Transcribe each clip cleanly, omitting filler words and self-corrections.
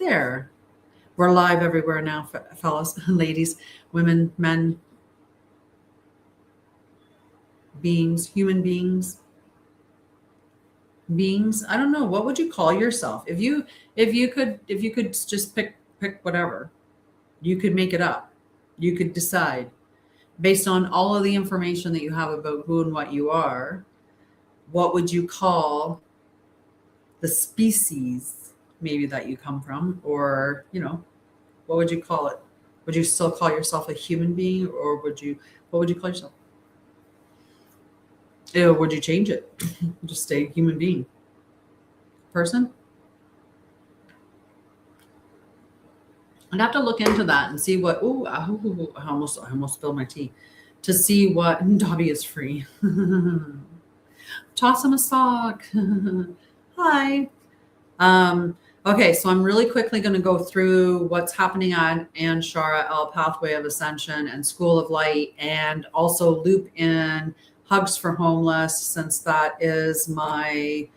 There. We're live everywhere now, fellas, ladies, women, men, beings, human beings. Beings. I don't know. What would you call yourself? If you could just pick whatever, you could make it up. You could decide based on all of the information that you have about who and what you are. What would you call the species maybe that you come from, or, you know, what would you call it? Would you still call yourself a human being, or what would you call yourself? Or would you change it? Just stay human being. Person? I'd have to look into that and see what, I almost spilled my tea. To see what, Dobby is free. Toss him a sock. Hi. Okay, so I'm really quickly going to go through what's happening on Anshara'El, Pathway of Ascension, and School of Light, and also loop in Hugs for Homeless, since that is my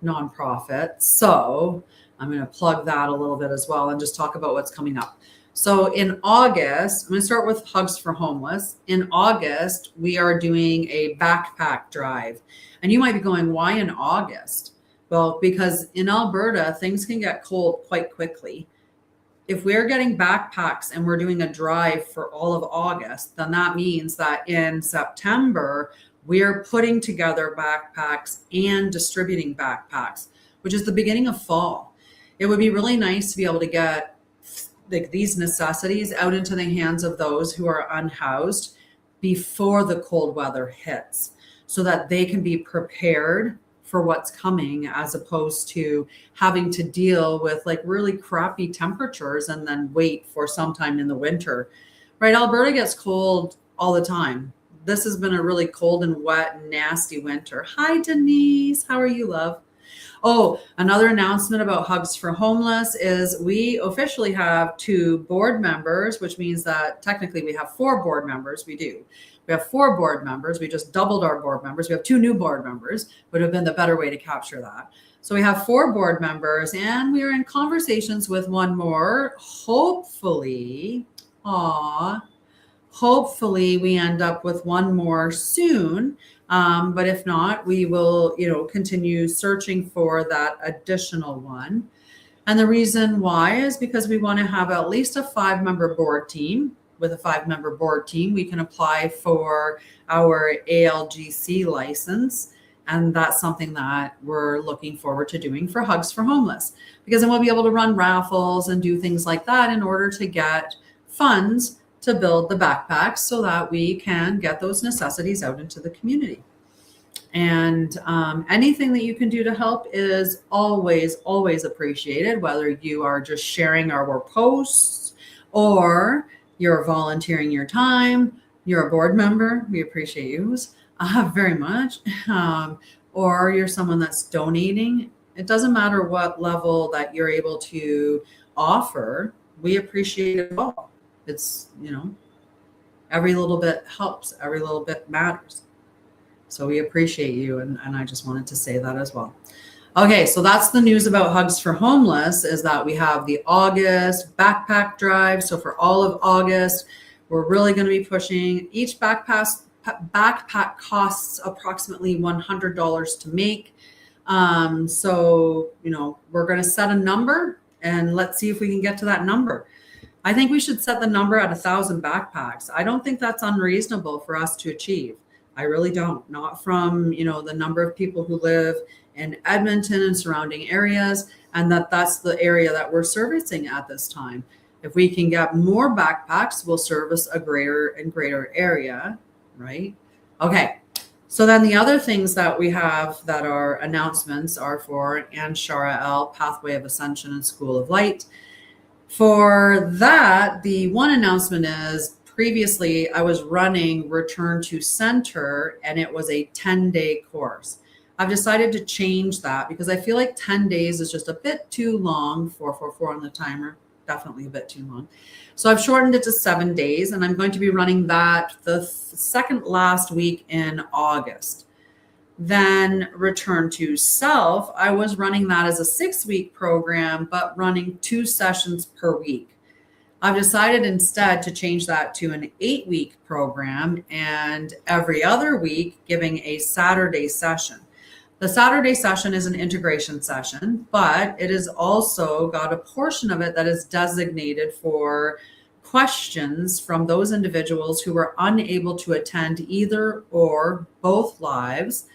nonprofit. So I'm going to plug that a little bit as well and just talk about what's coming up. So in August, I'm going to start with Hugs for Homeless. In August, we are doing a backpack drive. And you might be going, why in August? Well, because in Alberta, things can get cold quite quickly. If we're getting backpacks and we're doing a drive for all of August, then that means that in September, we're putting together backpacks and distributing backpacks, which is the beginning of fall. It would be really nice to be able to get like these necessities out into the hands of those who are unhoused before the cold weather hits, so that they can be prepared for what's coming, as opposed to having to deal with like really crappy temperatures and then wait for sometime in the winter, right? Alberta gets cold all the time. This has been a really cold and wet, nasty winter. Hi, Denise. How are you, love? Oh, another announcement about Hugs for Homeless is we officially have 2 board members, which means that technically we have 4 board members. We have 4 board members. We just doubled our board members. We have 2 new board members, would have been the better way to capture that. So we have 4 board members, and we are in conversations with 1 more. Hopefully we end up with 1 more soon. But if not, we will, continue searching for that additional one. And the reason why is because we want to have at least a 5-member board team. With a 5-member board team, we can apply for our ALGC license. And that's something that we're looking forward to doing for Hugs for Homeless, because then we'll be able to run raffles and do things like that in order to get funds to build the backpacks so that we can get those necessities out into the community. And anything that you can do to help is always, always appreciated, whether you are just sharing our posts or you're volunteering your time, you're a board member, we appreciate you very much, or you're someone that's donating. It doesn't matter what level that you're able to offer, we appreciate it all. It's, every little bit helps, every little bit matters. So we appreciate you, and I just wanted to say that as well. Okay, so that's the news about Hugs for Homeless, is that we have the August backpack drive. So for all of August, we're really going to be pushing. Each backpack costs approximately $100 to make. So, we're going to set a number, and let's see if we can get to that number. I think we should set the number at 1,000 backpacks. I don't think that's unreasonable for us to achieve. I really don't. Not from, the number of people who live in Edmonton and surrounding areas, and that's the area that we're servicing at this time. If we can get more backpacks, we'll service a greater and greater area, right? Okay. So then the other things that we have that are announcements are for Anshara'El, Pathway of Ascension, and School of Light. For that, the one announcement is previously I was running Return to Center, and it was a 10-day course. I've decided to change that because I feel like 10 days is just a bit too long. 444 on the timer, definitely a bit too long. So I've shortened it to 7 days, and I'm going to be running that the second last week in August. Then Return to Self, I was running that as a 6-week program, but running 2 sessions per week. I've decided instead to change that to an 8-week program and every other week giving a Saturday session. The Saturday session is an integration session, but it has also got a portion of it that is designated for questions from those individuals who were unable to attend either or both lives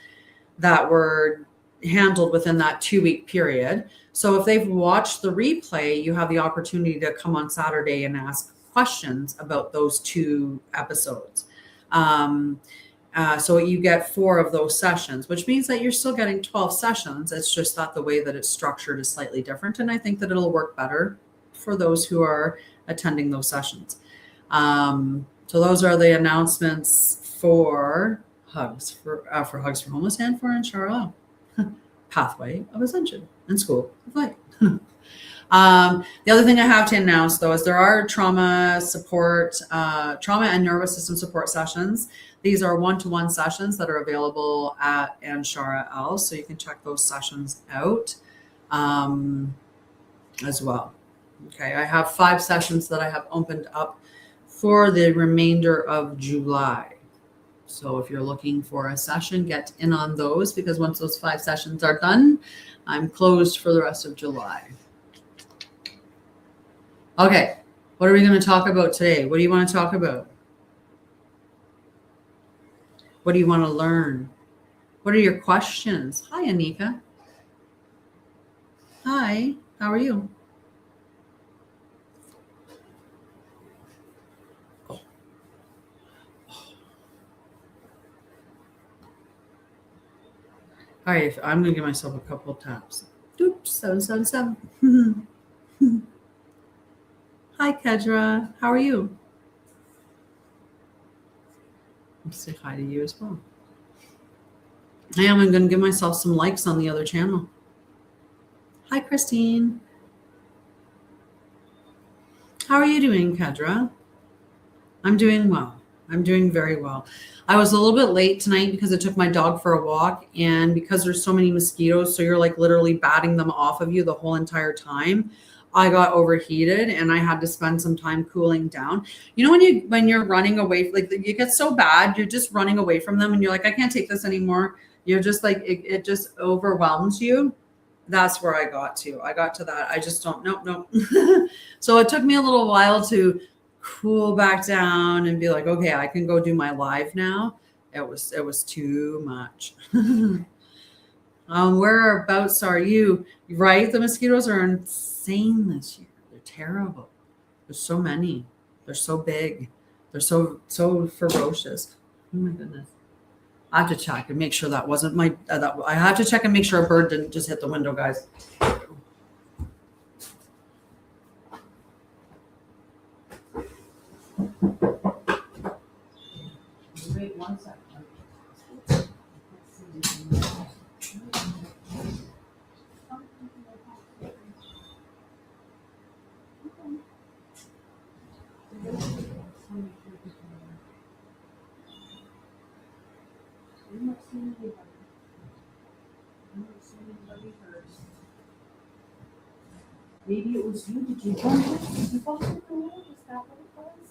that were handled within that 2-week period. So if they've watched the replay, you have the opportunity to come on Saturday and ask questions about those 2 episodes. So you get 4 of those sessions, which means that you're still getting 12 sessions. It's just that the way that it's structured is slightly different. And I think that it'll work better for those who are attending those sessions. So those are the announcements for Hugs for Hugs for Homeless and for Anshara'El. Pathway of Ascension and School of Light. The other thing I have to announce, though, is there are trauma and nervous system support sessions. These are one-to-one sessions that are available at Anshara'El, so you can check those sessions out as well. Okay, I have 5 sessions that I have opened up for the remainder of July. So if you're looking for a session, get in on those, because once those 5 sessions are done, I'm closed for the rest of July. Okay, what are we going to talk about today? What do you want to talk about? What do you want to learn? What are your questions? Hi, Anika. Hi, how are you? All right, I'm going to give myself a couple of taps. Oops, 777. Hi, Kedra. How are you? I'll say hi to you as well. I'm going to give myself some likes on the other channel. Hi, Christine. How are you doing, Kedra? I'm doing well. I'm doing very well. I was a little bit late tonight because I took my dog for a walk, and because there's so many mosquitoes, so you're like literally batting them off of you the whole entire time, I got overheated and I had to spend some time cooling down. You know, when you're running away, like you get so bad, you're just running away from them and you're like, I can't take this anymore. You're just like, it just overwhelms you. That's where I got to. I got to that. I just don't, nope. So it took me a little while to cool back down and be like, okay, I can go do my live now. It was too much. Whereabouts are you? Right? The mosquitoes are insane this year. They're terrible. There's so many. They're so big. They're so ferocious. Oh my goodness. I have to check and make sure that wasn't my, I have to check and make sure a bird didn't just hit the window, guys. Wait 1 second. Maybe it was you. Did you bump it? Did you bump it? Is that what it was?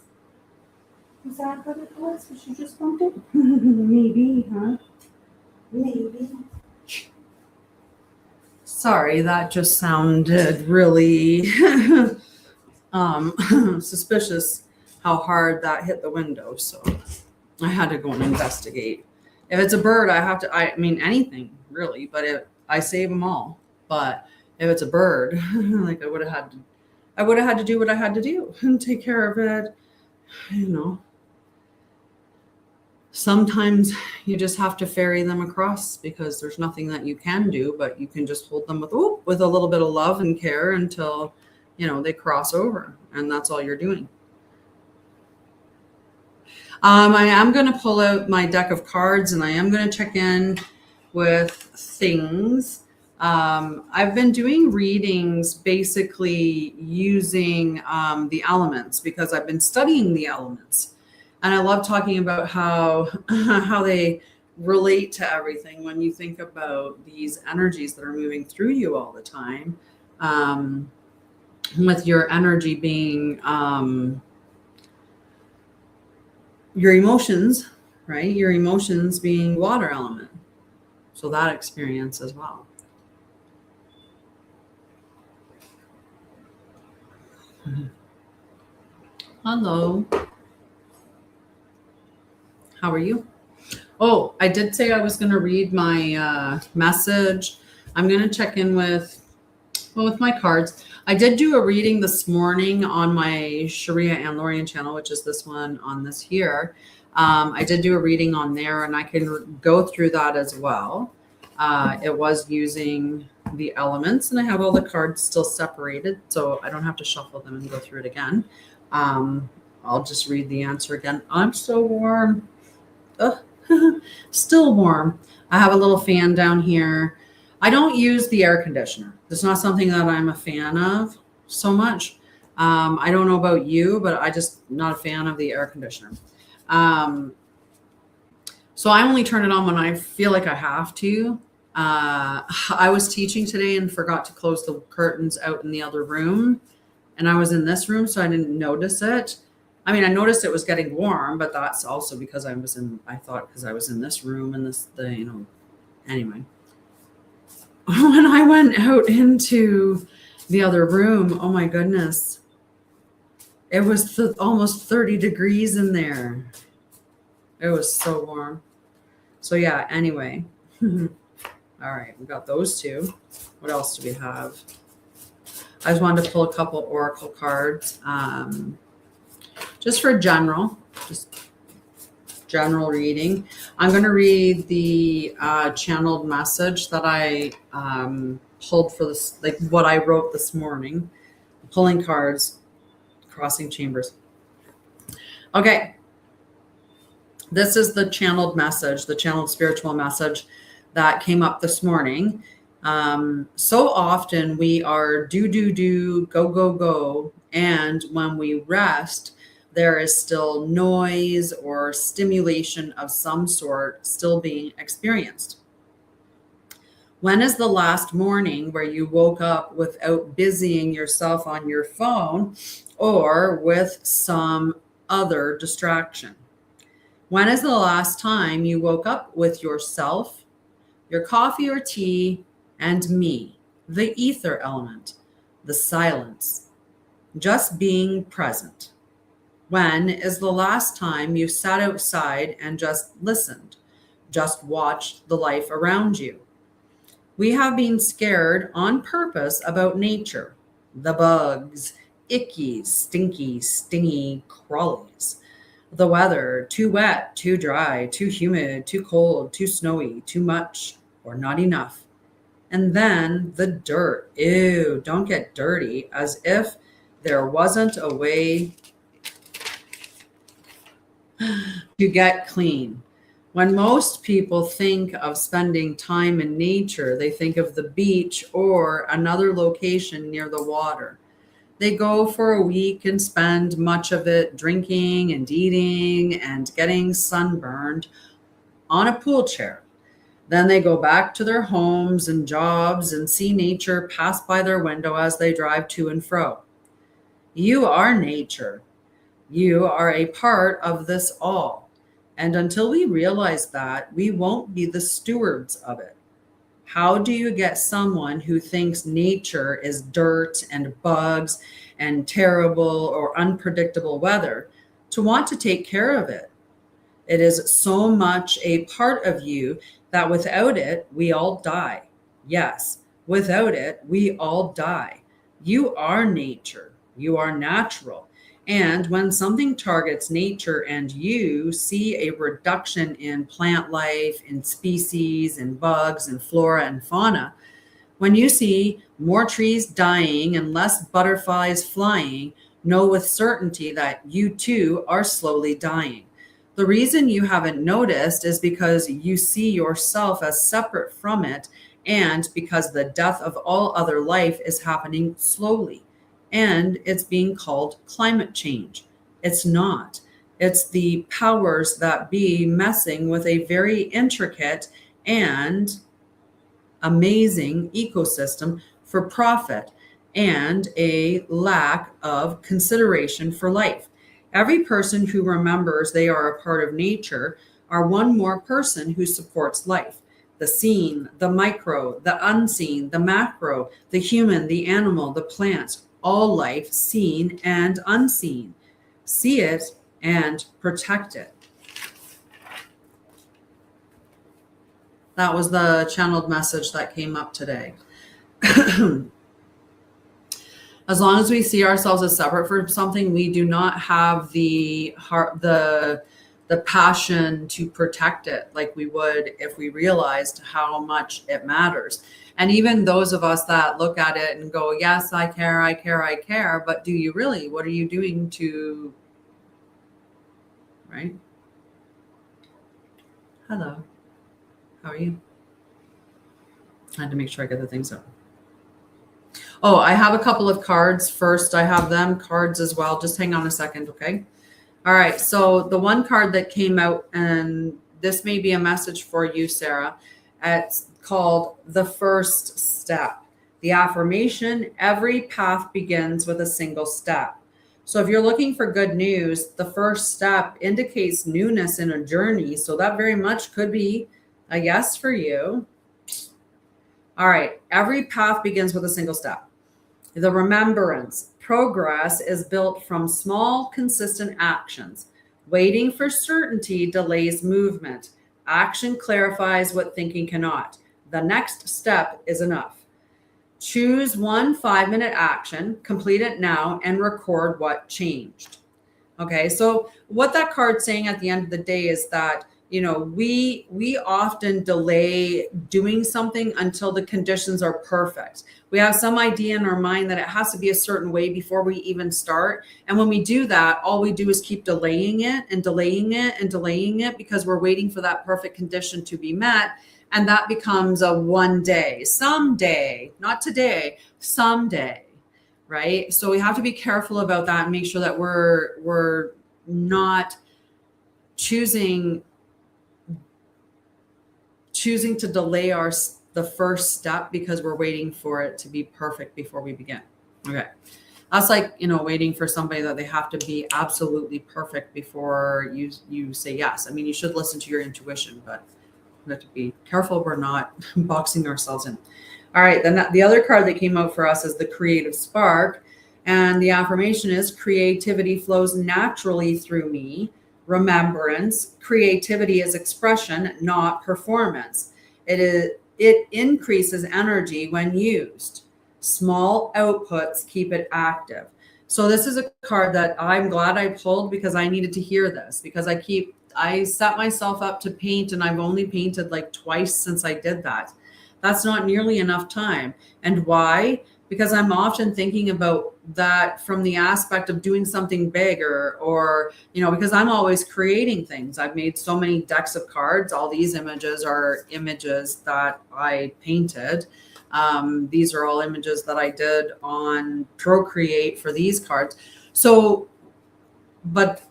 Is that what it was? Was you just bumped it? Maybe, huh? Maybe. Sorry, that just sounded really suspicious how hard that hit the window. So I had to go and investigate. If it's a bird, I mean anything really, but I save them all. But if it's a bird, like I would have had to do what I had to do and take care of it. You know, sometimes you just have to ferry them across because there's nothing that you can do, but you can just hold them with a little bit of love and care until, you know, they cross over, and that's all you're doing. I am going to pull out my deck of cards and I am going to check in with things. I've been doing readings basically using the elements because I've been studying the elements. And I love talking about how they relate to everything when you think about these energies that are moving through you all the time. With your energy being your emotions, right? Your emotions being water element. So that experience as well. Hello. How are you? Oh, I did say I was going to read my message. I'm going to check in with my cards. I did do a reading this morning on my Sharia and Lorian channel, which is this one on this here. I did do a reading on there, and I can go through that as well. It was using the elements, and I have all the cards still separated, so I don't have to shuffle them and go through it again. I'll just read the answer again. I'm so warm. Still warm. I have a little fan down here. I don't use the air conditioner. It's not something that I'm a fan of so much. I don't know about you, but I just not a fan of the air conditioner. So I only turn it on when I feel like I have to. I was teaching today and forgot to close the curtains out in the other room. And I was in this room, so I didn't notice it. I mean, I noticed it was getting warm, but that's also because I thought because I was in this room and anyway. When I went out into the other room, oh my goodness, it was almost 30 degrees in there. It was so warm. So yeah, anyway. All right, we got those two. What else do we have? I just wanted to pull a couple oracle cards. Just for general reading. I'm going to read the channeled message that I pulled for this, like what I wrote this morning. Pulling cards, crossing chambers. Okay. This is the channeled message, the channeled spiritual message that came up this morning. So often we are do, go. And when we rest, there is still noise or stimulation of some sort still being experienced. When is the last morning where you woke up without busying yourself on your phone or with some other distraction? When is the last time you woke up with yourself, your coffee or tea, and me, the ether element, the silence, just being present? When is the last time you sat outside and just listened, just watched the life around you? We have been scared on purpose about nature, the bugs, icky, stinky, stingy crawlies, the weather, too wet, too dry, too humid, too cold, too snowy, too much, or not enough. And then the dirt. Ew, don't get dirty, as if there wasn't a way to get clean. When most people think of spending time in nature, they think of the beach or another location near the water. They go for a week and spend much of it drinking and eating and getting sunburned on a pool chair. Then they go back to their homes and jobs and see nature pass by their window as they drive to and fro. You are nature. You are a part of this all. And until we realize that, we won't be the stewards of it. How do you get someone who thinks nature is dirt and bugs and terrible or unpredictable weather to want to take care of it? It is so much a part of you that without it, we all die. Yes, without it, we all die. You are nature. You are natural. And when something targets nature and you see a reduction in plant life, in species, in bugs, and flora and fauna, when you see more trees dying and less butterflies flying, know with certainty that you too are slowly dying. The reason you haven't noticed is because you see yourself as separate from it, and because the death of all other life is happening slowly. And it's being called climate change. It's not. It's the powers that be messing with a very intricate and amazing ecosystem for profit and a lack of consideration for life. Every person who remembers they are a part of nature are one more person who supports life. The seen, the micro, the unseen, the macro, the human, the animal, the plants, all life seen and unseen. See it and protect it. That was the channeled message that came up today. As long as we see ourselves as separate from something, we do not have the heart, the passion to protect it like we would if we realized how much it matters. And even those of us that look at it and go, yes, I care, I care, I care. But do you really? What are you doing to, right? Hello. How are you? I had to make sure I get the things up. Oh, I have a couple of cards. First, I have them cards as well. Just hang on a second, okay? All right. So the one card that came out, and this may be a message for you, Sarah. It's called The First Step. The affirmation, every path begins with a single step. So if you're looking for good news, the first step indicates newness in a journey. So that very much could be a yes for you. All right. Every path begins with a single step. The remembrance. Progress is built from small, consistent actions. Waiting for certainty delays movement. Action clarifies what thinking cannot. The next step is enough. Choose one 5-minute action, complete it now, and record what changed. Okay, so what that card's saying at the end of the day is that, you know, we often delay doing something until the conditions are perfect. We have some idea in our mind that it has to be a certain way before we even start. And when we do that, all we do is keep delaying it and delaying it and delaying it because we're waiting for that perfect condition to be met. And that becomes a one day, someday, not today, someday, right? So we have to be careful about that and make sure that we're not choosing to delay the first step because we're waiting for it to be perfect before we begin. Okay. That's like, you know, waiting for somebody that they have to be absolutely perfect before you say yes. I mean, you should listen to your intuition, but we have to be careful we're not boxing ourselves in. All right. Then the other card that came out for us is the creative spark. And the affirmation is creativity flows naturally through me. Remembrance, creativity is expression, not performance. It increases energy when used. Small outputs keep it active. So this is a card that I'm glad I pulled because I needed to hear this because I set myself up to paint and I've only painted like twice since I did that. That's not nearly enough time. And why? Because I'm often thinking about that from the aspect of doing something bigger or, you know, because I'm always creating things. I've made so many decks of cards. All these images are images that I painted. These are all images that I did on Procreate for these cards. So, but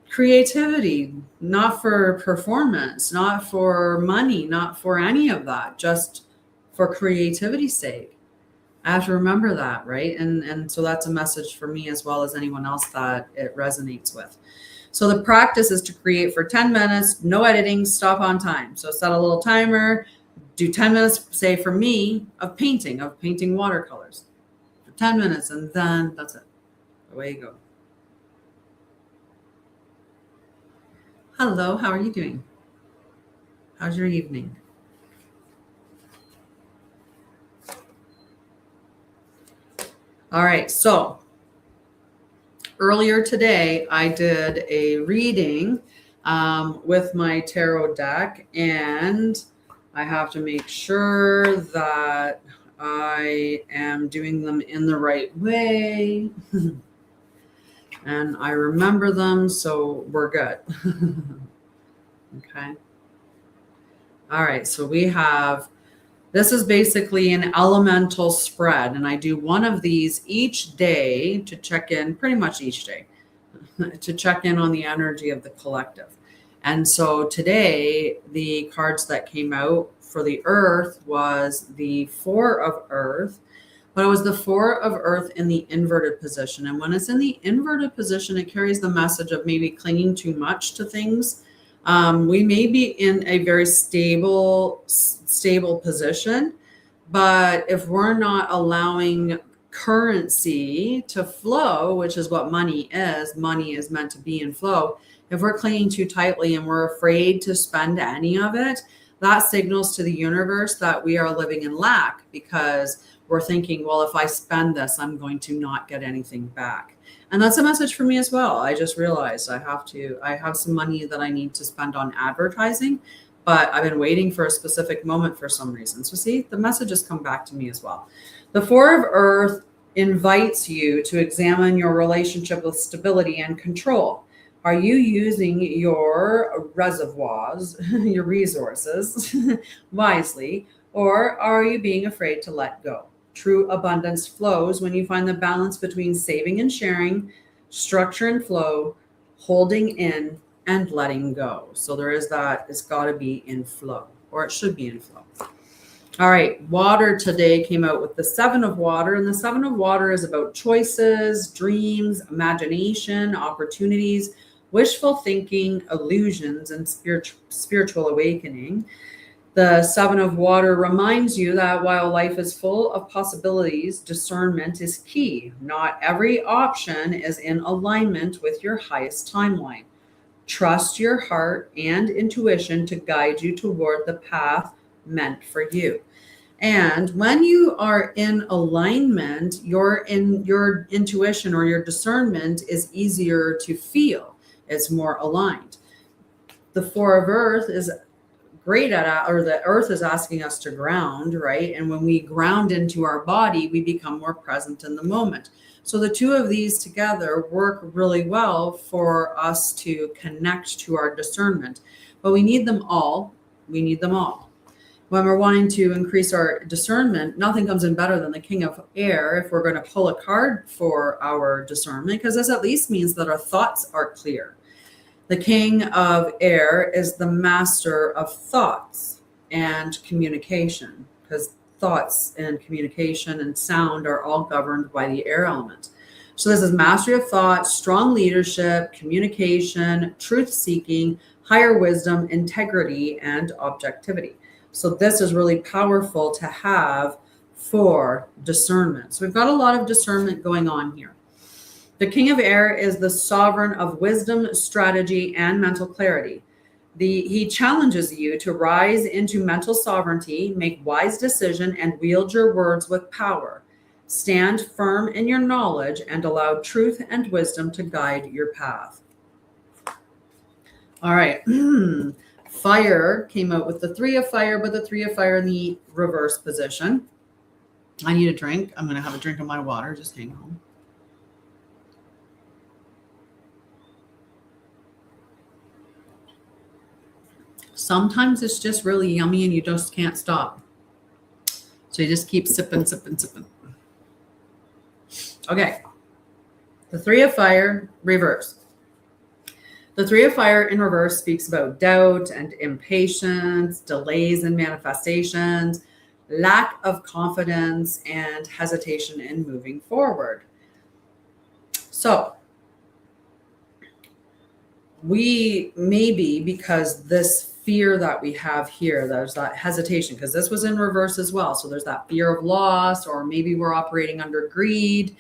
creativity, not for performance, not for money, not for any of that, just for creativity's sake. I have to remember that, right? And so that's a message for me as well as anyone else that it resonates with. So the practice is to create for 10 minutes, no editing, stop on time. So set a little timer, do 10 minutes, say for me, of painting watercolors for 10 minutes, and then that's it. Away you go. Hello, how are you doing? How's your evening? All right, so earlier today, I did a reading with my tarot deck, and I have to make sure that I am doing them in the right way. And I remember them, so we're good. Okay. All right, so we have, this is basically an elemental spread, and I do one of these each day to check in, pretty much each day. to check in on the energy of the collective. And so today, the cards that came out for the earth was the Four of Earth, but it was the Four of Earth in the inverted position. And when it's in the inverted position, it carries the message of maybe clinging too much to things. We may be in a very stable position, but if we're not allowing currency to flow, which is what money is meant to be in flow. If we're clinging too tightly and we're afraid to spend any of it, that signals to the universe that we are living in lack, because we're thinking, well, if I spend this, I'm going to not get anything back. And that's a message for me as well. I just realized I have some money that I need to spend on advertising, but I've been waiting for a specific moment for some reason. So see, the message has come back to me as well. The Four of Earth invites you to examine your relationship with stability and control. Are you using your reservoirs, your resources wisely, or are you being afraid to let go? True abundance flows when you find the balance between saving and sharing, structure and flow, holding in and letting go. So there is that. It's got to be in flow, or it should be in flow. All right, water today came out with the Seven of Water, and the Seven of Water is about choices, dreams, imagination, opportunities, wishful thinking, illusions, and spiritual awakening. The Seven of Water reminds you that while life is full of possibilities, discernment is key. Not every option is in alignment with your highest timeline. Trust your heart and intuition to guide you toward the path meant for you. And when you are in alignment, your intuition or your discernment is easier to feel. It's more aligned. The Four of Earth is great at, or the earth is asking us to ground, right? And when we ground into our body, we become more present in the moment. So the two of these together work really well for us to connect to our discernment. But we need them all. We need them all. When we're wanting to increase our discernment, nothing comes in better than the King of Air if we're going to pull a card for our discernment, because this at least means that our thoughts are clear. The King of Air is the master of thoughts and communication, because thoughts and communication and sound are all governed by the air element. So this is mastery of thought, strong leadership, communication, truth-seeking, higher wisdom, integrity, and objectivity. So this is really powerful to have for discernment. So we've got a lot of discernment going on here. The King of Air is the sovereign of wisdom, strategy, and mental clarity. He challenges you to rise into mental sovereignty, make wise decisions, and wield your words with power. Stand firm in your knowledge and allow truth and wisdom to guide your path. All right. Fire came out with the Three of Fire, but the Three of Fire in the reverse position. I need a drink. I'm going to have a drink of my water. Just hang on. Sometimes it's just really yummy and you just can't stop. So you just keep sipping, sipping, sipping. Okay. The Three of Fire, reverse. The Three of Fire in reverse speaks about doubt and impatience, delays in manifestations, lack of confidence, and hesitation in moving forward. So we maybe, because this fear that we have here, there's that hesitation, because this was in reverse as well. So there's that fear of loss, or maybe we're operating under greed.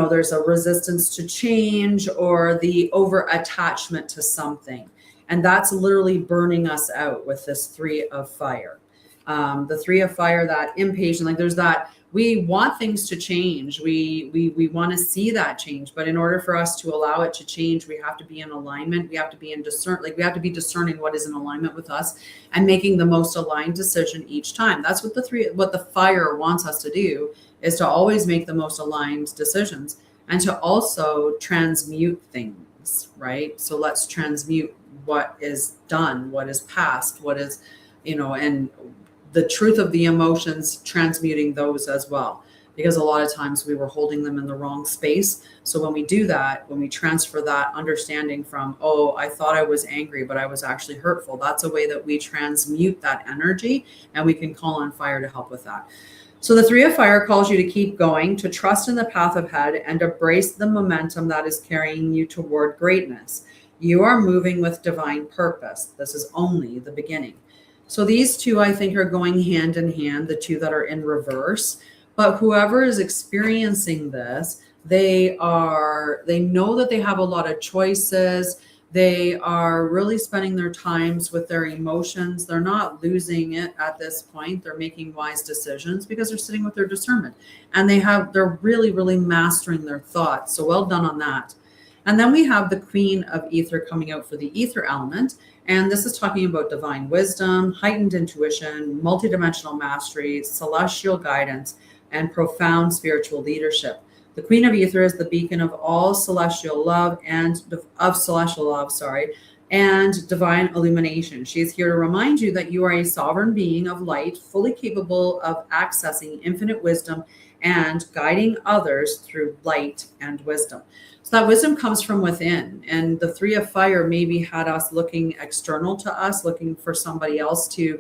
There's a resistance to change or the over attachment to something. And that's literally burning us out with this Three of Fire. The Three of Fire, that impatient, like there's that, we want things to change. We want to see that change. But in order for us to allow it to change, we have to be in alignment. We have to be in we have to be discerning what is in alignment with us and making the most aligned decision each time. That's what the fire wants us to do, is to always make the most aligned decisions and to also transmute things, right? So let's transmute what is done, what is past, what is, and the truth of the emotions, transmuting those as well. because a lot of times we were holding them in the wrong space. So when we do that, when we transfer that understanding from, oh, I thought I was angry, but I was actually hurtful, that's a way that we transmute that energy, and we can call on fire to help with that. So the Three of Fire calls you to keep going, to trust in the path ahead, and embrace the momentum that is carrying you toward greatness. You are moving with divine purpose. This is only the beginning. So these two, I think, are going hand in hand, the two that are in reverse. But whoever is experiencing this, they know that they have a lot of choices. They are really spending their times with their emotions. They're not losing it at this point. They're making wise decisions because they're sitting with their discernment, and they're really, really mastering their thoughts. So well done on that. And then we have the Queen of Ether coming out for the ether element. And this is talking about divine wisdom, heightened intuition, multidimensional mastery, celestial guidance, and profound spiritual leadership. The Queen of Ether is the beacon of all celestial love and divine illumination. She is here to remind you that you are a sovereign being of light, fully capable of accessing infinite wisdom and guiding others through light and wisdom. So that wisdom comes from within. And the Three of Fire maybe had us looking external to us, looking for somebody else to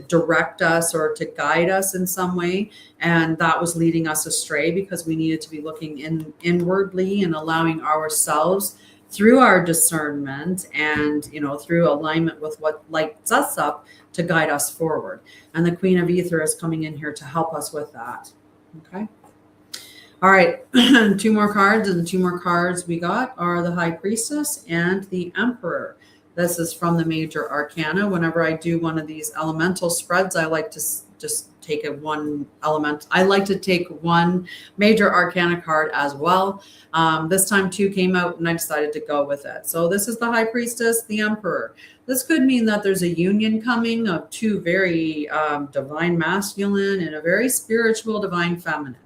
direct us or to guide us in some way. And that was leading us astray because we needed to be looking inwardly and allowing ourselves through our discernment and, through alignment with what lights us up to guide us forward. And the Queen of Ether is coming in here to help us with that. Okay. All right, 2 more cards, and the 2 more cards we got are the High Priestess and the Emperor. This is from the Major Arcana. Whenever I do one of these elemental spreads, I like to just take one element. I like to take one Major Arcana card as well. This time 2 came out, and I decided to go with it. So this is the High Priestess, the Emperor. This could mean that there's a union coming of 2 very divine masculine and a very spiritual divine feminine.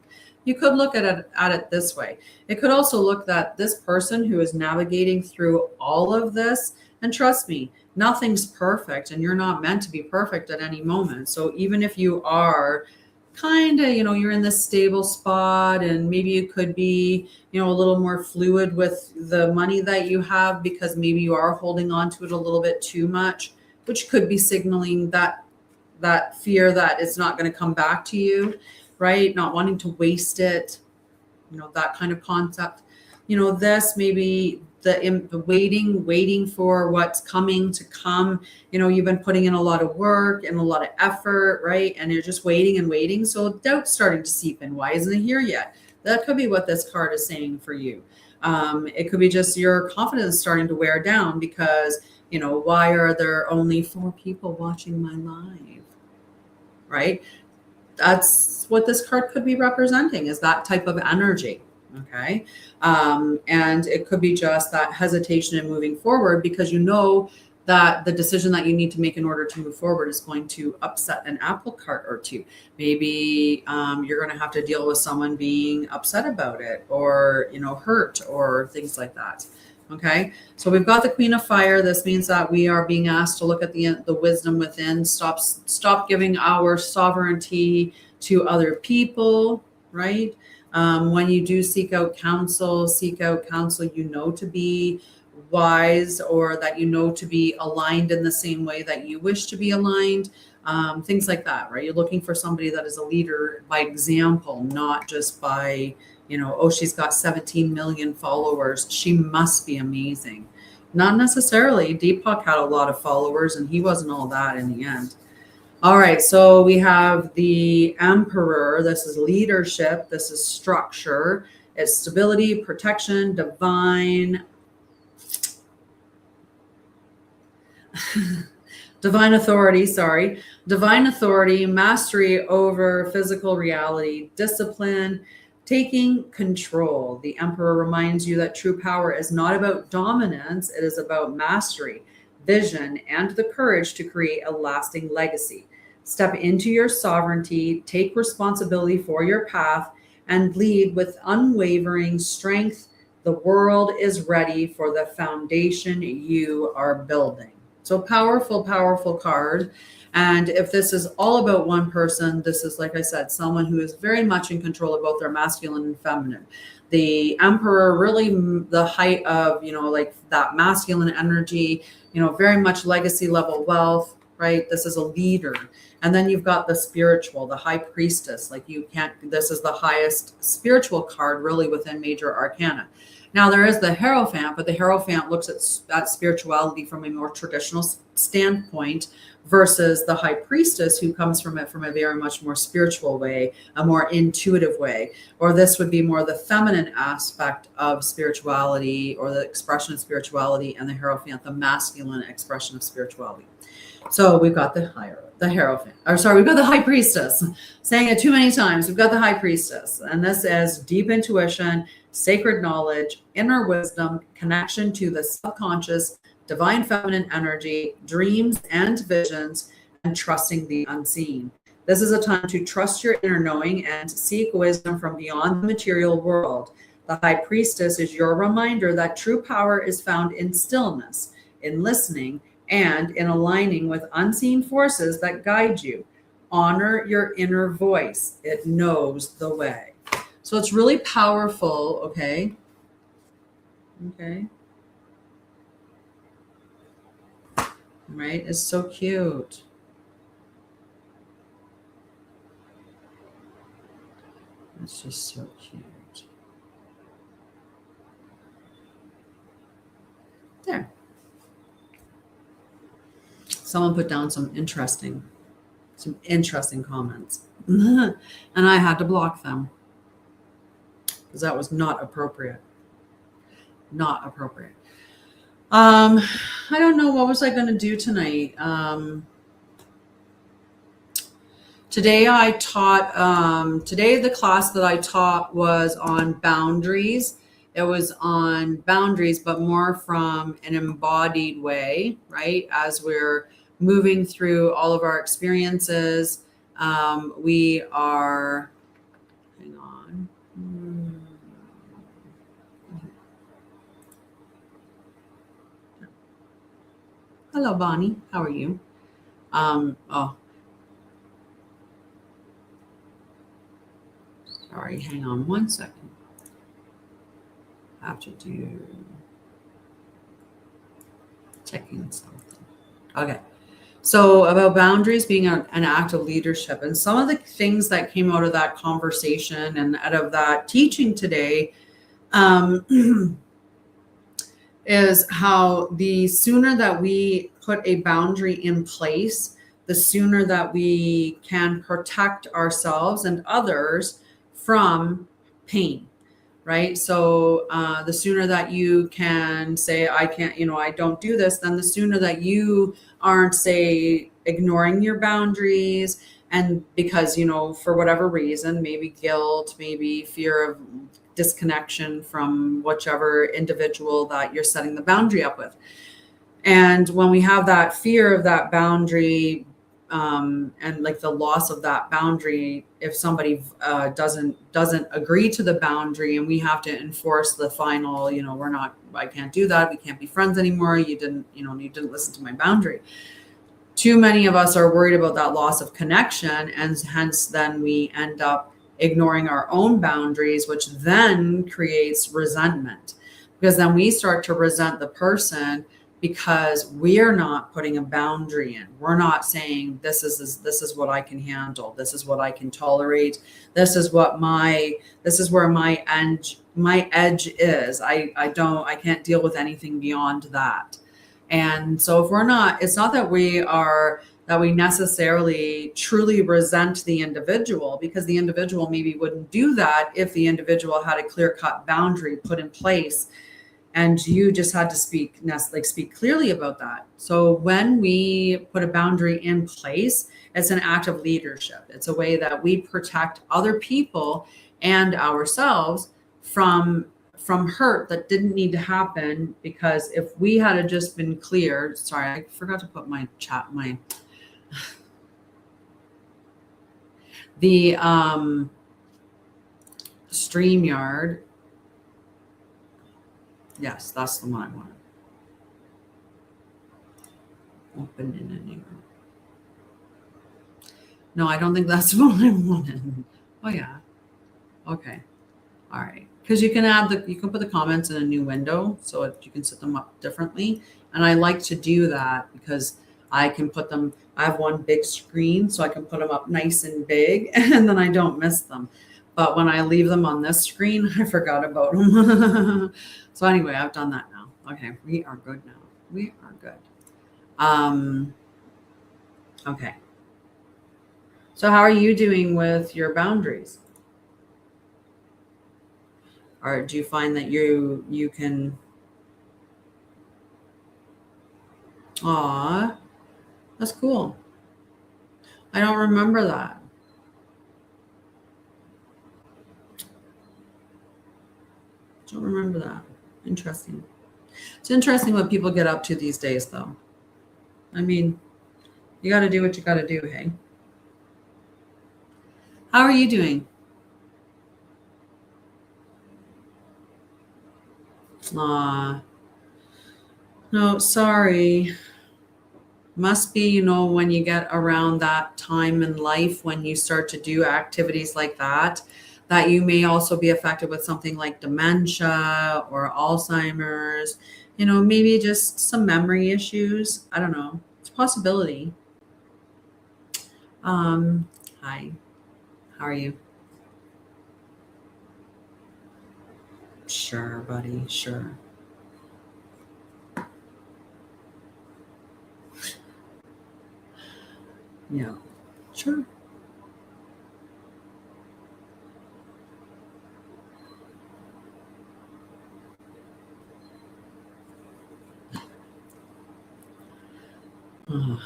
You could look at it this way. It could also look that this person who is navigating through all of this, and trust me, nothing's perfect, and you're not meant to be perfect at any moment. So even if you are kind of, you're in this stable spot, and maybe you could be, a little more fluid with the money that you have because maybe you are holding on to it a little bit too much, which could be signaling that fear that it's not going to come back to you. Right? Not wanting to waste it, that kind of concept. This maybe the waiting for what's coming to come. You've been putting in a lot of work and a lot of effort, right? And you're just waiting and waiting. So doubt's starting to seep in. Why isn't it here yet? That could be what this card is saying for you. It could be just your confidence starting to wear down because, why are there only 4 people watching my live? Right? That's what this card could be representing, is that type of energy. Okay. And it could be just that hesitation in moving forward because that the decision that you need to make in order to move forward is going to upset an apple cart or 2. Maybe you're going to have to deal with someone being upset about it or, hurt or things like that. Okay, so we've got the Queen of Fire. This means that we are being asked to look at the wisdom within. Stop giving our sovereignty to other people, right? When you do seek out counsel to be wise, or that to be aligned in the same way that you wish to be aligned. Things like that, right? You're looking for somebody that is a leader by example, not just by she's got 17 million followers, she must be amazing. Not necessarily. Deepak had a lot of followers and he wasn't all that in the end. All right, so we have the Emperor. This is leadership. This is structure. It's stability, protection, divine authority, mastery over physical reality, discipline, taking control. The Emperor reminds you that true power is not about dominance. It is about mastery, vision, and the courage to create a lasting legacy. Step into your sovereignty, take responsibility for your path, and lead with unwavering strength. The world is ready for the foundation you are building. So powerful, powerful card. And if this is all about one person, this is, like I said, someone who is very much in control of both their masculine and feminine. The Emperor, really the height of, like that masculine energy, very much legacy level wealth, right? This is a leader. And then you've got the spiritual, the High Priestess. Like this is the highest spiritual card really within major arcana. Now there is the Hierophant, but the Hierophant looks at spirituality from a more traditional standpoint versus the High Priestess, who comes from it from a very much more spiritual way, a more intuitive way. Or this would be more the feminine aspect of spirituality, or the expression of spirituality, and the Hierophant, the masculine expression of spirituality. So we've got the Hierophant, we've got the High Priestess. Saying it too many times. We've got the High Priestess, and this is deep intuition, sacred knowledge, inner wisdom, connection to the subconscious, divine feminine energy, dreams and visions, and trusting the unseen. This is a time to trust your inner knowing and seek wisdom from beyond the material world. The High Priestess is your reminder that true power is found in stillness, in listening, and in aligning with unseen forces that guide you. Honor your inner voice. It knows the way. So it's really powerful, okay? Okay. Right? It's so cute. It's just so cute. There. Someone put down some interesting comments. And I had to block them because that was not appropriate. Not appropriate. I don't know, what was I going to do tonight? Today I taught, today the class that I taught was on boundaries. It was on boundaries, but more from an embodied way, right? As we're moving through all of our experiences, we are, hang on. Hello, Bonnie. How are you? Sorry, hang on one second. I have to do checking something. Okay. So about boundaries being an act of leadership, and some of the things that came out of that conversation and out of that teaching today is how the sooner that we put a boundary in place, the sooner that we can protect ourselves and others from pain, right? So the sooner that you can say, I can't, I don't do this, then the sooner that you aren't, say, ignoring your boundaries. And because, for whatever reason, maybe guilt, maybe fear of disconnection from whichever individual that you're setting the boundary up with. And when we have that fear of that boundary, and like the loss of that boundary, if somebody doesn't agree to the boundary, and we have to enforce the final, I can't do that, we can't be friends anymore, you didn't listen to my boundary. Too many of us are worried about that loss of connection, and hence then we end up ignoring our own boundaries, which then creates resentment, because then we start to resent the person because we're not putting a boundary in. We're not saying this is what I can handle, this is what I can tolerate, this is where my edge is. I can't deal with anything beyond that. And so if we're not, it's not that we necessarily truly resent the individual, because the individual maybe wouldn't do that if the individual had a clear-cut boundary put in place, and you just had to speak clearly about that. So when we put a boundary in place, it's an act of leadership. It's a way that we protect other people and ourselves from hurt that didn't need to happen. Because if we had just been clear, sorry, I forgot to put the StreamYard. Yes, that's the one I wanted. Open in a new. No, I don't think that's what I wanted. Oh yeah. Okay. All right. Because you can put the comments in a new window so you can set them up differently. And I like to do that because I can put them, I have one big screen so I can put them up nice and big and then I don't miss them. But when I leave them on this screen, I forgot about them. So anyway, I've done that now. Okay. We are good now. We are good. Okay. So how are you doing with your boundaries? Or do you find that you can Aw, that's cool. I don't remember that. Don't remember that. Interesting. It's interesting what people get up to these days though. I mean, you got to do what you got to do, hey. How are you doing? Aw, no, sorry. Must be, when you get around that time in life when you start to do activities like that, that you may also be affected with something like dementia or Alzheimer's, maybe just some memory issues. I don't know. It's a possibility. Um, Hi, how are you? Sure, buddy, sure. Yeah, sure. Ugh,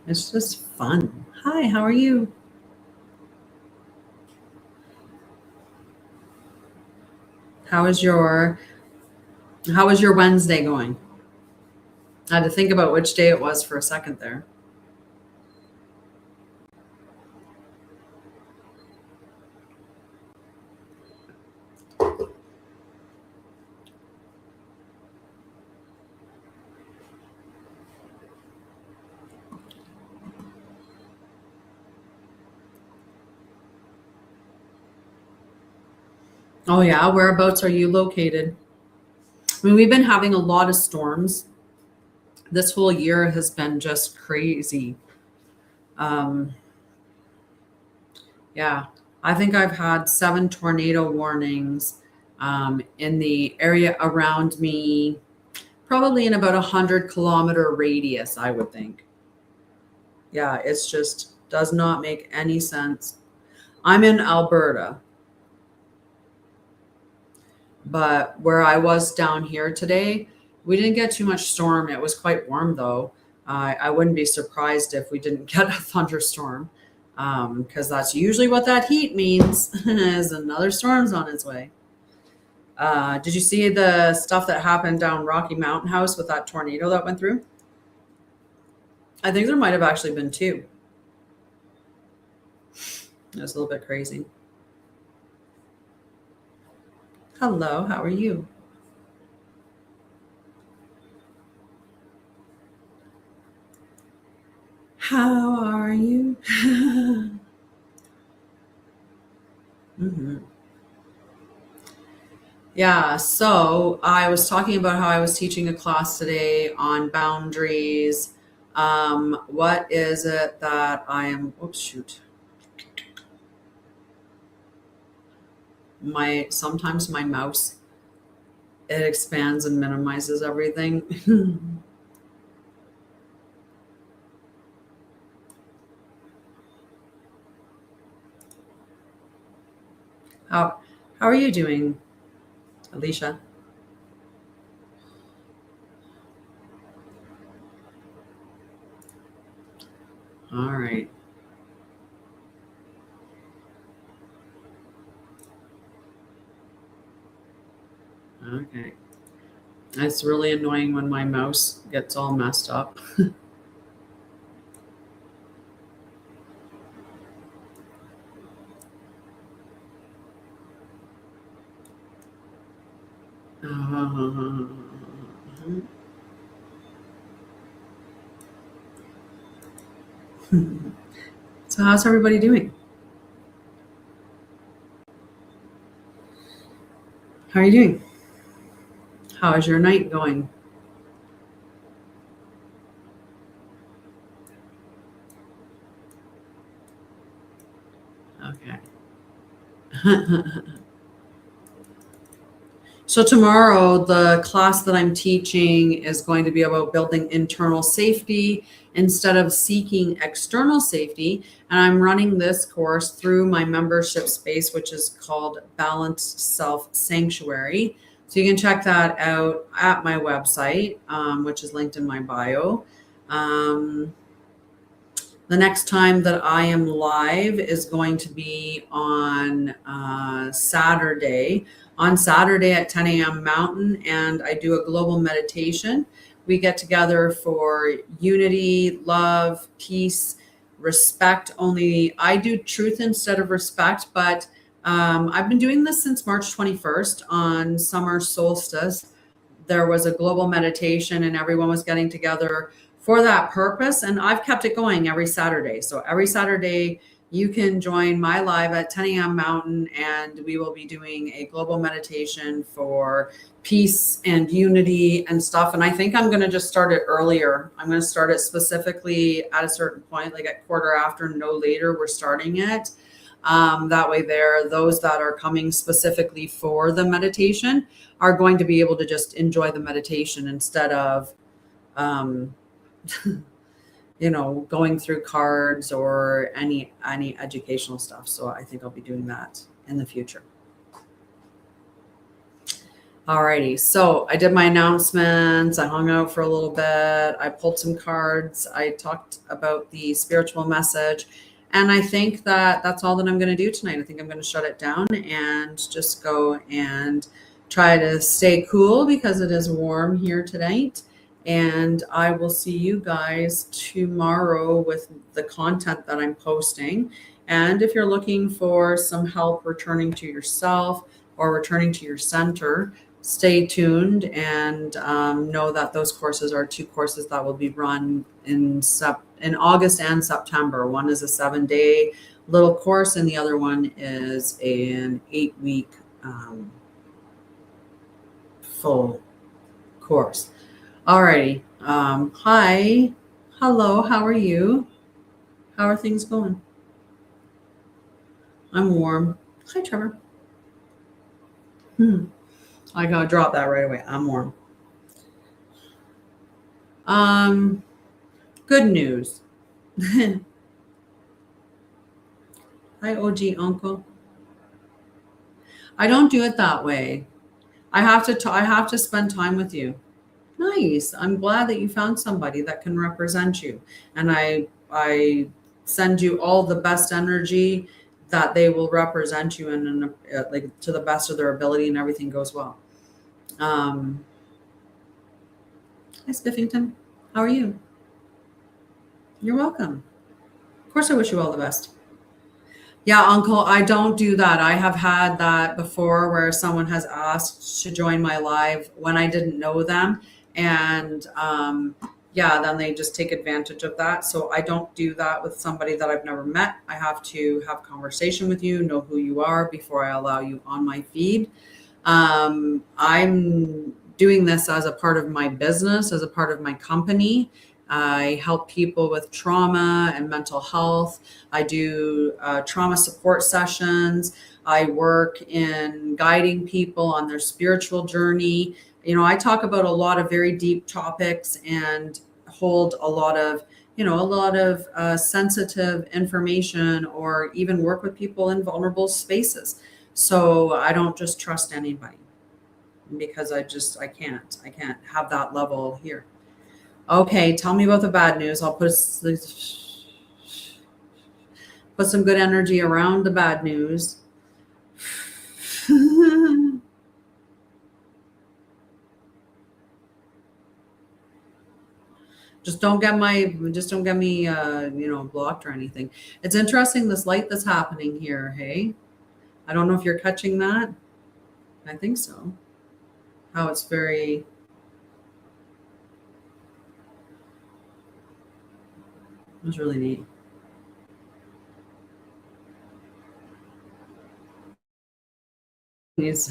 it's just fun. Hi, how are you? How is your how is your Wednesday going? I had to think about which day it was for a second there. Oh yeah, whereabouts are you located? I mean, we've been having a lot of storms. This whole year has been just crazy. Um, yeah, I think I've had 7 tornado warnings in the area around me, probably in about 100-kilometer radius, I would think. Yeah, it's just does not make any sense. I'm in Alberta, but where I was down here today, we didn't get too much storm. It was quite warm though. I wouldn't be surprised if we didn't get a thunderstorm, because that's usually what that heat means is another storm's on its way. Did you see the stuff that happened down Rocky Mountain House with that tornado that went through? I think there might have actually been two. It was a little bit crazy. Hello, how are you? How are you? Mhm. Yeah, so I was talking about how I was teaching a class today on boundaries. What is it that I am? Oops, shoot. Sometimes my mouse, it expands and minimizes everything. How how are you doing, Alicia? All right. Okay. It's really annoying when my mouse gets all messed up. So how's everybody doing? How are you doing? How is your night going? Okay. So tomorrow, the class that I'm teaching is going to be about building internal safety instead of seeking external safety. And I'm running this course through my membership space, which is called Balanced Self Sanctuary. So you can check that out at my website, which is linked in my bio. The next time that I am live is going to be on Saturday. On Saturday at 10 a.m. Mountain, and I do a global meditation. We get together for unity, love, peace, respect. Only I do truth instead of respect, but I've been doing this since March 21st on summer solstice. There was a global meditation, and everyone was getting together for that purpose. And I've kept it going every Saturday. So every Saturday, you can join my live at 10 a.m. Mountain, and we will be doing a global meditation for peace and unity and stuff. And I think I'm going to just start it earlier. I'm going to start it specifically at a certain point, like at quarter after, no later, we're starting it. That way those that are coming specifically for the meditation are going to be able to just enjoy the meditation instead of, going through cards or any educational stuff. So I think I'll be doing that in the future. Alrighty, so I did my announcements. I hung out for a little bit. I pulled some cards. I talked about the spiritual message. And I think that that's all that I'm going to do tonight. I think I'm going to shut it down and just go and try to stay cool because it is warm here tonight. And I will see you guys tomorrow with the content that I'm posting. And if you're looking for some help returning to yourself or returning to your center, stay tuned and know that those courses are 2 courses that will be run in August and September. One is a 7-day little course, and the other one is an 8-week full course. Alrighty. Hi. Hello. How are you? How are things going? I'm warm. Hi, Trevor. I gotta drop that right away. I'm warm. Good news. Hi, OG uncle. I don't do it that way. I have to spend time with you. Nice. I'm glad that you found somebody that can represent you. And I send you all the best energy that they will represent you in like to the best of their ability, and everything goes well. Hi, Spiffington. How are you? You're welcome. Of course, I wish you all the best. Yeah, Uncle, I don't do that. I have had that before where someone has asked to join my live when I didn't know them. And then they just take advantage of that. So I don't do that with somebody that I've never met. I have to have conversation with you, know who you are before I allow you on my feed. I'm doing this as a part of my business, as a part of my company. I help people with trauma and mental health. I do trauma support sessions. I work in guiding people on their spiritual journey. I talk about a lot of very deep topics and hold a lot of sensitive information, or even work with people in vulnerable spaces. So I don't just trust anybody because I can't have that level here. Okay, tell me about the bad news. I'll put some good energy around the bad news. Just don't get me blocked or anything. It's interesting, this light that's happening here. Hey, I don't know if you're catching that. I think so. How it's very. It was really neat. Which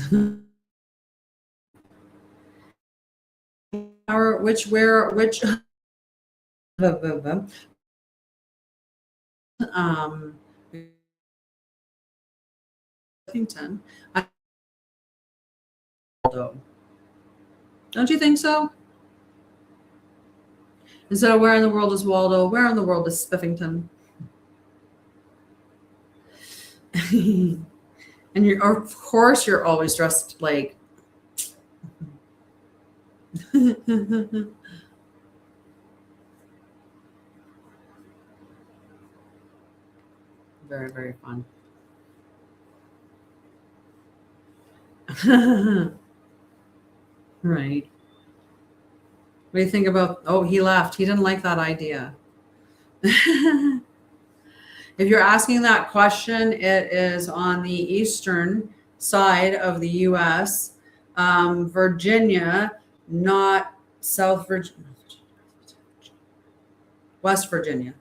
um Huffington. Don't you think so? Instead of where in the world is Waldo, where in the world is Spiffington? And of course you're always dressed like very, very fun. Right. What do you think about, oh, he left. He didn't like that idea. If you're asking that question, it is on the eastern side of the US, Virginia, not South Virginia, West Virginia.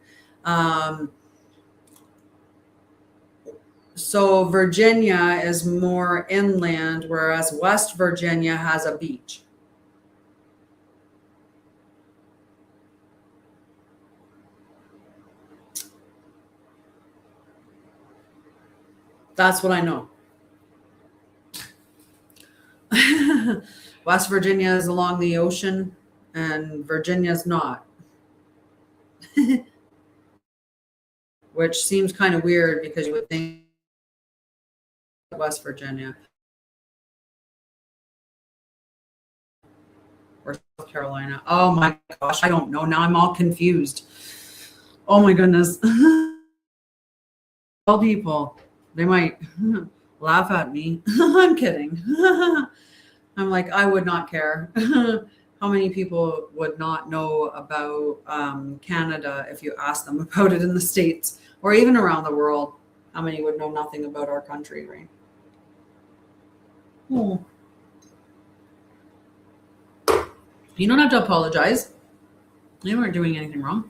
So Virginia is more inland, whereas West Virginia has a beach. That's what I know. West Virginia is along the ocean and Virginia's not. Which seems kind of weird because you would think West Virginia or South Carolina. Oh my gosh, I don't know. Now I'm all confused. Oh my goodness. All people, they might laugh at me. I'm kidding. I'm like, I would not care. How many people would not know about Canada if you asked them about it in the States or even around the world? How many would know nothing about our country, right? Oh. You don't have to apologize. You weren't doing anything wrong.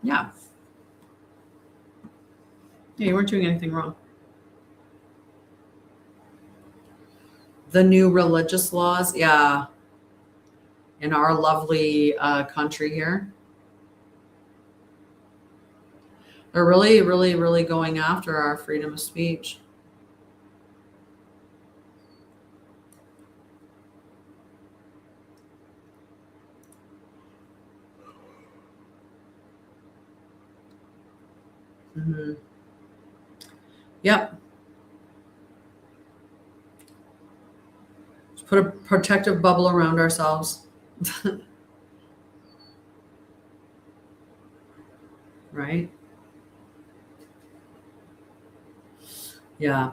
Yeah. Yeah, you weren't doing anything wrong. The new religious laws, yeah, in our lovely country here. They're really, really, really going after our freedom of speech. Mm-hmm. Yep. Just put a protective bubble around ourselves. Right? Yeah.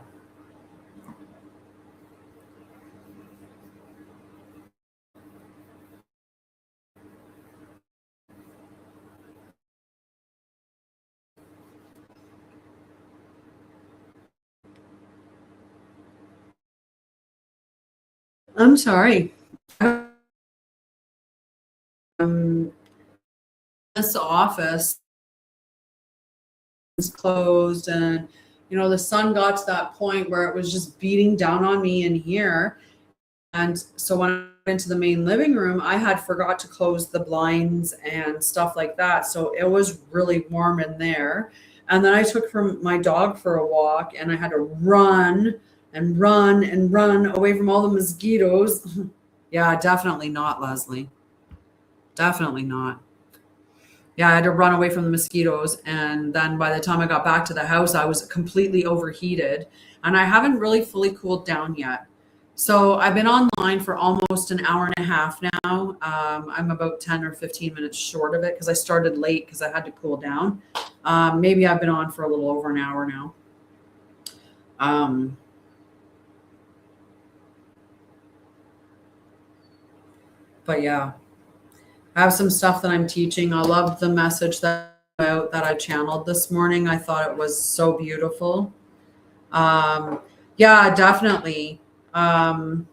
I'm sorry. This office is closed and the sun got to that point where it was just beating down on me in here. And so when I went into the main living room, I had forgot to close the blinds and stuff like that. So it was really warm in there. And then I took my dog for a walk and I had to run and run and run away from all the mosquitoes. Yeah, definitely not, Leslie. Definitely not. Yeah, I had to run away from the mosquitoes. And then by the time I got back to the house, I was completely overheated. And I haven't really fully cooled down yet. So I've been online for almost an hour and a half now. I'm about 10 or 15 minutes short of it because I started late because I had to cool down. Maybe I've been on for a little over an hour now. But yeah, I have some stuff that I'm teaching. I loved the message that I channeled this morning. I thought it was so beautiful. Yeah, definitely. Yeah.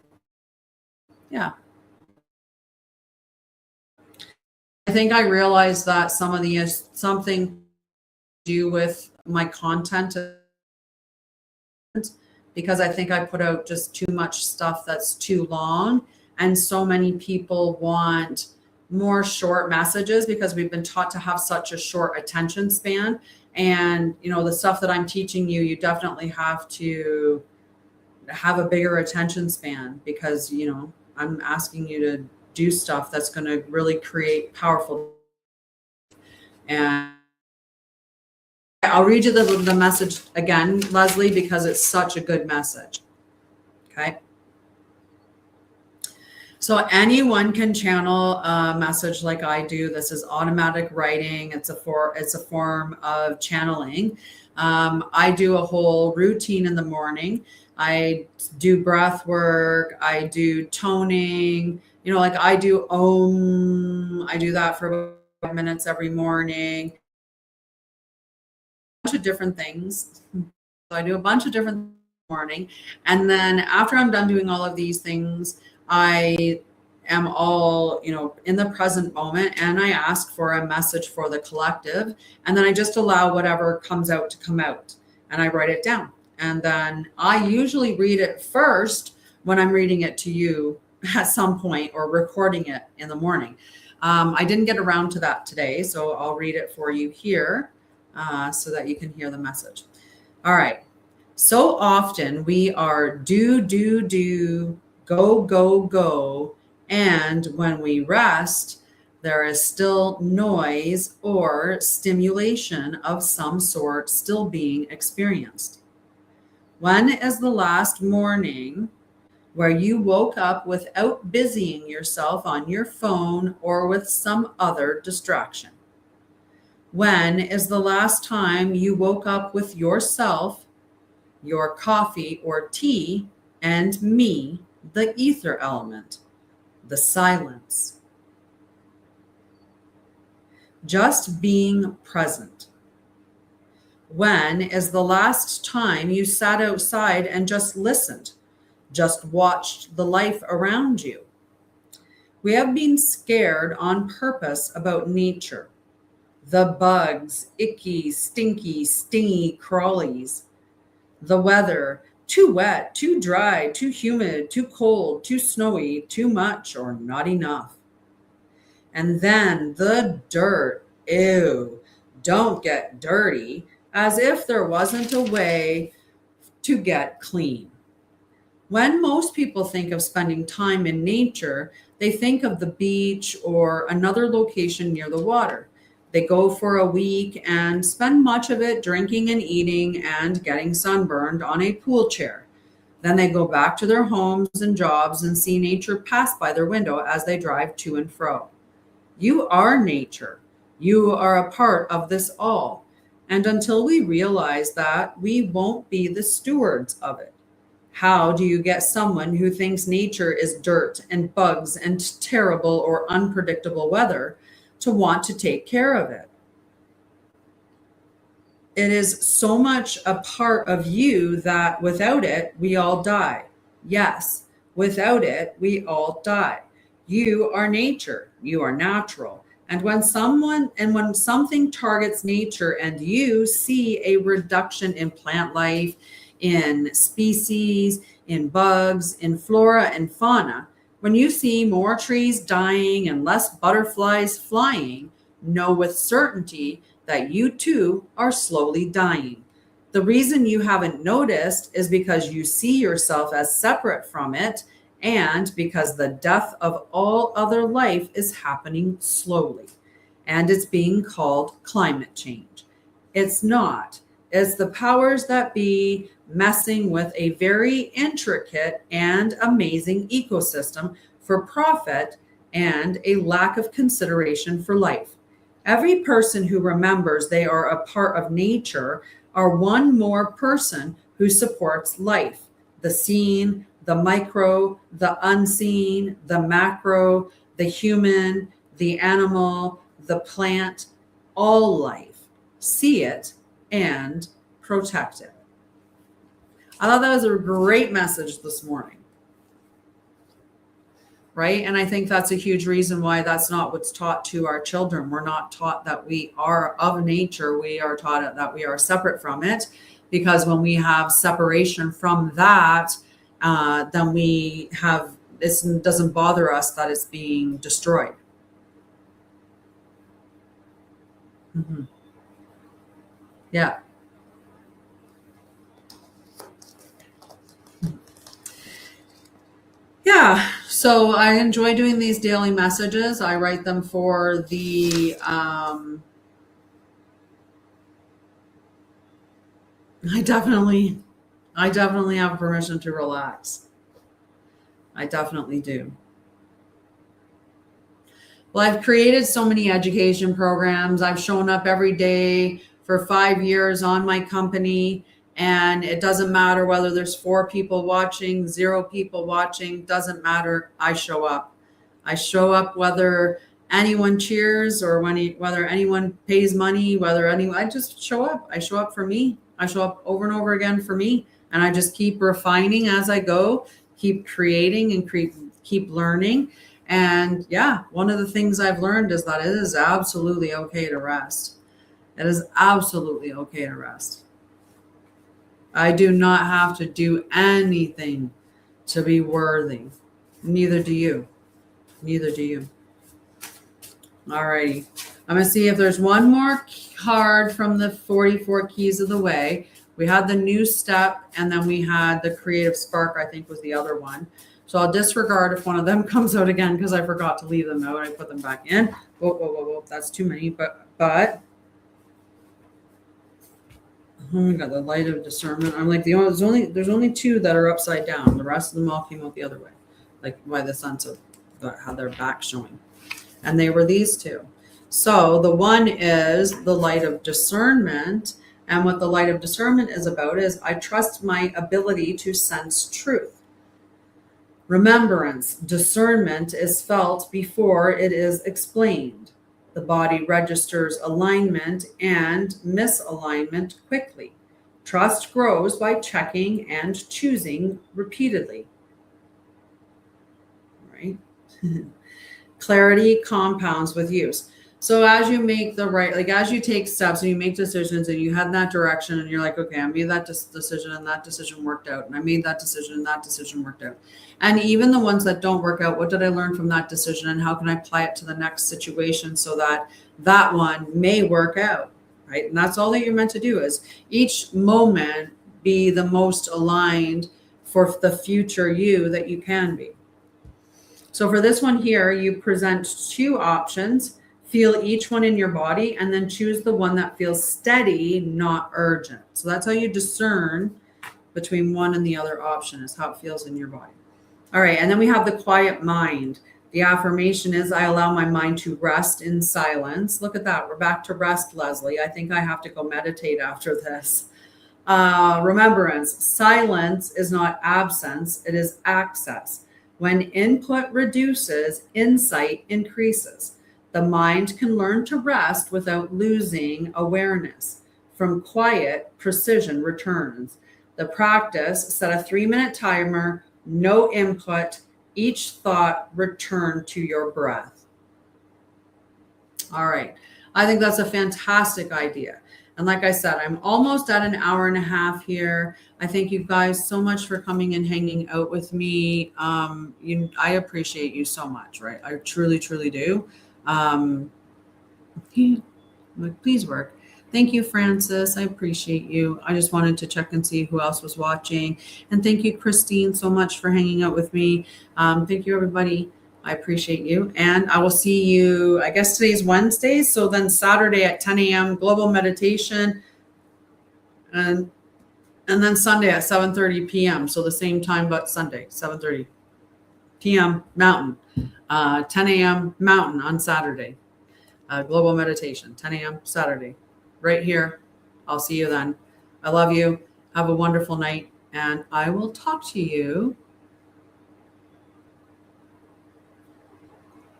I think I realized that something to do with my content because I think I put out just too much stuff that's too long. And so many people want more short messages because we've been taught to have such a short attention span. And, the stuff that I'm teaching you, you definitely have to have a bigger attention span because, I'm asking you to do stuff that's going to really create powerful. And I'll read you the message again, Leslie, because it's such a good message. Okay. So anyone can channel a message like I do. This is automatic writing. It's a form of channeling. I do a whole routine in the morning. I do breath work. I do toning. Like I do Om. I do that for about 5 minutes every morning. A bunch of different things. So I do a bunch of different things in the morning. And then after I'm done doing all of these things, I am all, in the present moment, and I ask for a message for the collective. And then I just allow whatever comes out to come out, and I write it down. And then I usually read it first when I'm reading it to you at some point or recording it in the morning. I didn't get around to that today, so I'll read it for you here so that you can hear the message. All right. So often we are do, go, go, go. And when we rest, there is still noise or stimulation of some sort still being experienced. When is the last morning where you woke up without busying yourself on your phone or with some other distraction? When is the last time you woke up with yourself, your coffee or tea, and me, the ether element, the silence? Just being present. When is the last time you sat outside and just listened, just watched the life around you? We have been scared on purpose about nature. The bugs, icky, stinky, stingy crawlies. The weather, too wet, too dry, too humid, too cold, too snowy, too much, or not enough. And then the dirt. Ew, don't get dirty, as if there wasn't a way to get clean. When most people think of spending time in nature, they think of the beach or another location near the water. They go for a week and spend much of it drinking and eating and getting sunburned on a pool chair. Then they go back to their homes and jobs and see nature pass by their window as they drive to and fro. You are nature. You are a part of this all. And until we realize that, we won't be the stewards of it. How do you get someone who thinks nature is dirt and bugs and terrible or unpredictable weather to want to take care of it? It is so much a part of you that without it, we all die. Yes, without it, we all die. You are nature. You are natural. And when something targets nature and you see a reduction in plant life, in species, in bugs, in flora and fauna, when you see more trees dying and less butterflies flying, know with certainty that you too are slowly dying. The reason you haven't noticed is because you see yourself as separate from it, and because the death of all other life is happening slowly, and it's being called climate change. It's not. It's the powers that be messing with a very intricate and amazing ecosystem for profit and a lack of consideration for life. Every person who remembers they are a part of nature are one more person who supports life, the seen, the micro, the unseen, the macro, the human, the animal, the plant, all life. See it and protect it. I thought that was a great message this morning. Right? And I think that's a huge reason why that's not what's taught to our children. We're not taught that we are of nature. We are taught that we are separate from it. because when we have separation from that, then we have, it doesn't bother us that it's being destroyed. Mm-hmm. Yeah. Yeah, so I enjoy doing these daily messages. I write them for the, I definitely have permission to relax. I definitely do. Well, I've created so many education programs. I've shown up every day for 5 years on my company, and it doesn't matter whether there's 4 people watching, 0 people watching, doesn't matter. I show up. I show up whether anyone cheers or whether anyone pays money, I just show up. I show up for me. I show up over and over again for me, and I just keep refining as I go, keep creating and keep learning. And yeah, one of the things I've learned is that it is absolutely okay to rest. It is absolutely okay to rest. I do not have to do anything to be worthy. Neither do you. Neither do you. Alrighty. I'm going to see if there's one more card from the 44 Keys of the Way. We had the new step, and then we had the creative spark, I think was the other one. So I'll disregard if one of them comes out again because I forgot to leave them out. I put them back in. Whoa. That's too many. But oh my God, the light of discernment. I'm like, there's only 2 that are upside down. The rest of them all came out the other way, like by the sense of how their back showing. And they were these 2. So the one is the light of discernment. And what the light of discernment is about is I trust my ability to sense truth. Remembrance, discernment is felt before it is explained. The body registers alignment and misalignment quickly. Trust grows by checking and choosing repeatedly. Right? Clarity compounds with use. So as you make the right, like as you take steps and you make decisions and you head in that direction and you're like, okay, I made that decision and that decision worked out. And I made that decision and that decision worked out. And even the ones that don't work out, what did I learn from that decision and how can I apply it to the next situation so that that one may work out, right? And that's all that you're meant to do is each moment be the most aligned for the future you that you can be. So for this one here, you present 2 options. Feel each one in your body and then choose the one that feels steady, not urgent. So that's how you discern between one and the other option is how it feels in your body. All right. And then we have the quiet mind. The affirmation is I allow my mind to rest in silence. Look at that. We're back to rest, Leslie. I think I have to go meditate after this. Remembrance. Silence is not absence. It is access. When input reduces, insight increases. The mind can learn to rest without losing awareness. From quiet, precision returns. The practice, set a 3-minute timer, no input, each thought return to your breath. All right. I think that's a fantastic idea. And like I said, I'm almost at an hour and a half here. I thank you guys so much for coming and hanging out with me. I appreciate you so much, right? I truly, truly do. Please work. Thank you, Francis. I appreciate you. I just wanted to check and see who else was watching. And thank you, Christine, so much for hanging out with me. Thank you, everybody. I appreciate you. And I will see you, I guess today's Wednesday. So then Saturday at 10 a.m. global meditation. And then Sunday at 7:30 p.m. So the same time, but Sunday, 7:30 p.m. Mountain. 10 a.m. Mountain on Saturday. Global meditation, 10 a.m. Saturday. Right here. I'll see you then. I love you. Have a wonderful night. And I will talk to you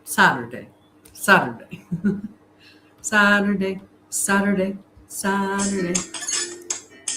Saturday. Saturday. Saturday.